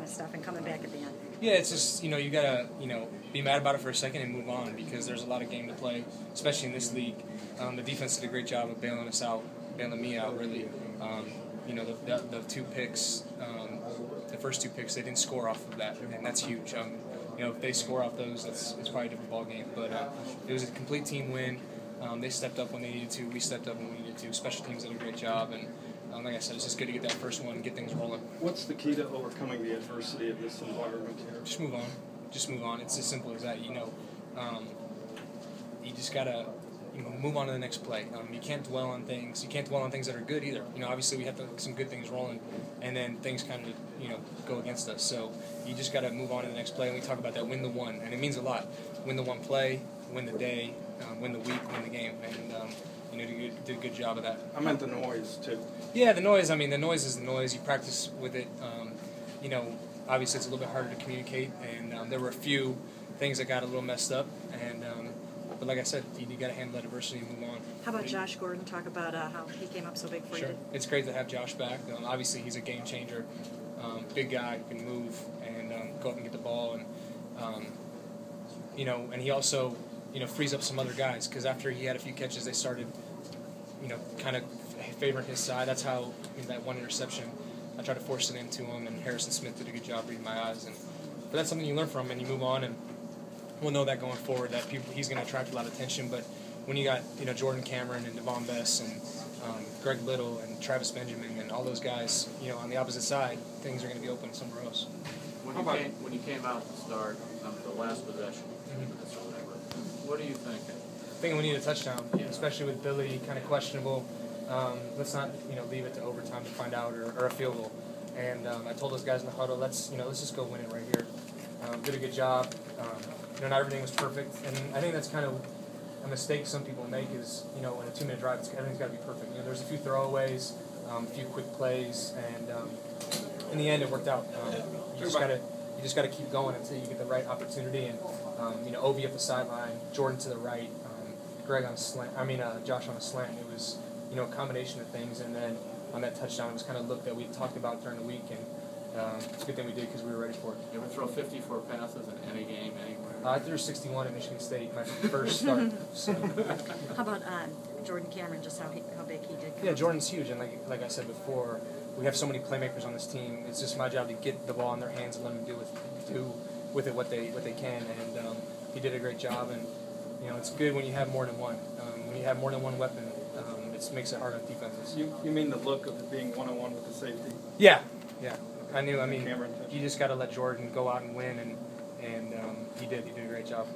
kind of stuff and coming back at the end. Yeah, it's just, you gotta, be mad about it for a second and move on because there's a lot of game to play, especially in this league. The defense did a great job of bailing me out, really. The 2 picks, the first 2 picks, they didn't score off of that, and that's huge. If they score off those, it's probably a different ball game. But it was a complete team win. They stepped up when they needed to. We stepped up when we needed to. Special teams did a great job, and like I said, it's just good to get that first one and get things rolling. What's the key to overcoming the adversity of this environment here? Just move on. Just move on. It's as simple as that. You just gotta move on to the next play. You can't dwell on things. You can't dwell on things that are good either. Obviously we have some good things rolling, and then things kind of go against us. So you just gotta move on to the next play. And we talk about that, win the one, and it means a lot. Win the one play, win the day, win the week, win the game, and you did a good job of that. I meant the noise too. Yeah, the noise. I mean, the noise is the noise. You practice with it. Obviously it's a little bit harder to communicate, and there were a few things that got a little messed up, and but like I said, you got to handle that adversity and move on. How about Josh Gordon? Talk about how he came up so big for you. Sure. It's great to have Josh back. Obviously he's a game changer, big guy, can move and go up and get the ball, and and he also frees up some other guys because after he had a few catches, they started kind of favoring his side. That's how that one interception, I tried to force it into him, and Harrison Smith did a good job reading my eyes. But that's something you learn from, and you move on, and we'll know that going forward that he's going to attract a lot of attention. But when you got Jordan Cameron and Devon Bess and Greg Little and Travis Benjamin and all those guys on the opposite side, things are going to be open somewhere else. When you came out to start the last possession, what are you thinking? Thinking we need a touchdown, especially with Billy kind of questionable. Let's not leave it to overtime to find out, or a field goal. And I told those guys in the huddle, let's just go win it right here. Did a good job. Not everything was perfect, and I think that's kind of a mistake some people make is in a 2-minute drive, everything's got to be perfect. There's a few throwaways, a few quick plays, and in the end it worked out. You just got to keep going until you get the right opportunity. And Ovi up the sideline, Jordan to the right, Greg on a slant. Josh on a slant. It was a combination of things, and then on that touchdown, it was kind of look that we talked about during the week, and it's a good thing we did because we were ready for it. You ever throw 54 passes in any game, anywhere? I threw 61 at Michigan State, my first start. So. How about Jordan Cameron, just how big he did? Yeah, Jordan's huge, and like I said before, we have so many playmakers on this team. It's just my job to get the ball in their hands and let them do with it what they can, and he did a great job. And it's good when you have more than one. When you have more than one weapon, it makes it hard on defenses. You mean the look of it being 1-on-1 with the safety? Yeah. You just got to let Jordan go out and win, and he did. He did a great job.